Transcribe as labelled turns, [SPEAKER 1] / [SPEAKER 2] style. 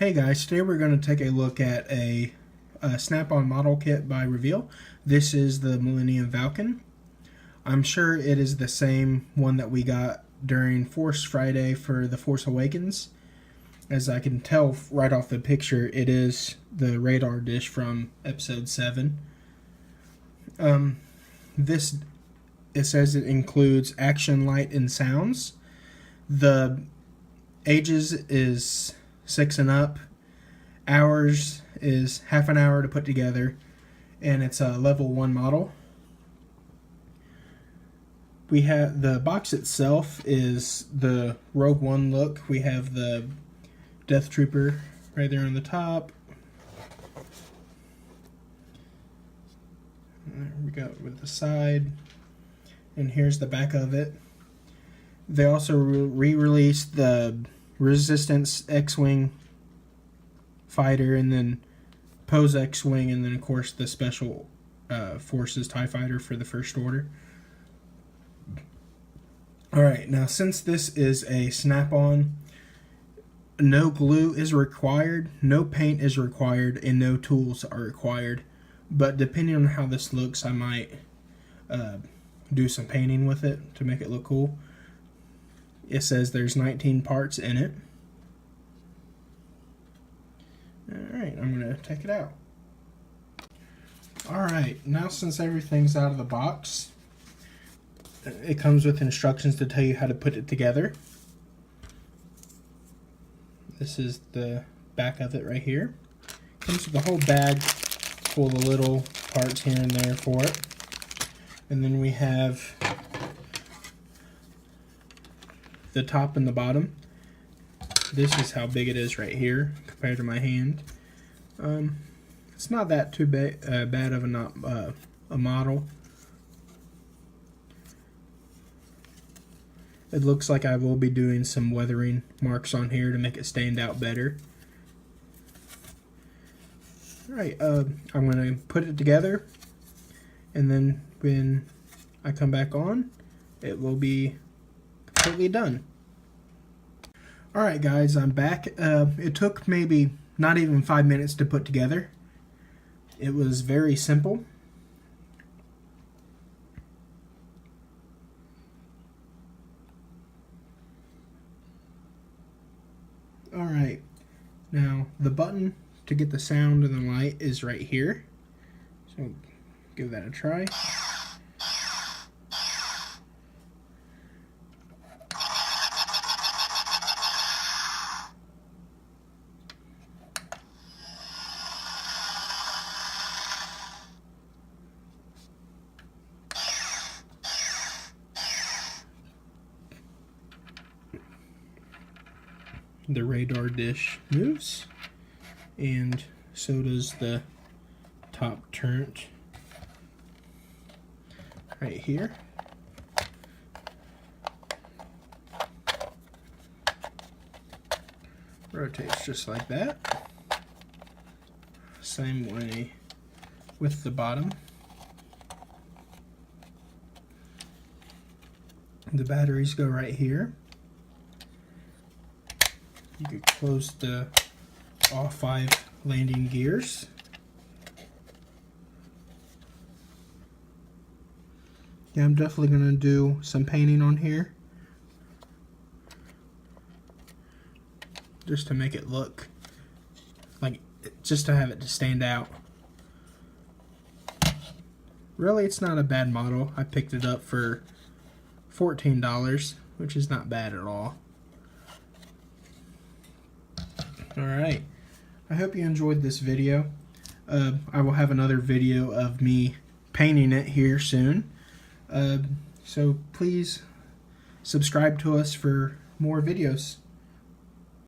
[SPEAKER 1] Hey guys, today we're going to take a look at a snap-on model kit by Revell. This is the Millennium Falcon. I'm sure it is the same one that we got during Force Friday for The Force Awakens. As I can tell right off the picture, it is the radar dish from Episode 7. It says it includes action, light, and sounds. The ages is 6 and up. Hours is half an hour to put together, and it's a level 1 model. We have the box itself is the Rogue One look. We have the Death Trooper right there on the top. There we go with the side, and here's the back of it. They also re-released the Resistance X-Wing fighter, and then Pose X-Wing, and then of course the Special Forces TIE fighter for the First Order. Alright, now since this is a snap-on, no glue is required, no paint is required, and no tools are required. But depending on how this looks, I might do some painting with it to make it look cool. It says there's 19 parts in it. Alright, I'm going to take it out. Alright, now since everything's out of the box, it comes with instructions to tell you how to put it together. This is the back of it right here. Comes with a whole bag full of little parts here and there for it. And then we have the top and the bottom. This is how big it is right here compared to my hand. It's not that too bad of a model. It looks like I will be doing some weathering marks on here to make it stand out better. Alright, I'm going to put it together, and then when I come back on, it will be completely done. Alright guys, I'm back. It took maybe not even 5 minutes to put together. It was very simple. Alright, now the button to get the sound and the light is right here. So give that a try. The radar dish moves, and so does the top turret right here. Rotates just like that. Same way with the bottom. The batteries go right here. You could close all 5 landing gears. Yeah, I'm definitely going to do some painting on here, just to make it look like, just to have it to stand out. Really, it's not a bad model. I picked it up for $14, which is not bad at all. Alright, I hope you enjoyed this video. I will have another video of me painting it here soon. So please subscribe to us for more videos.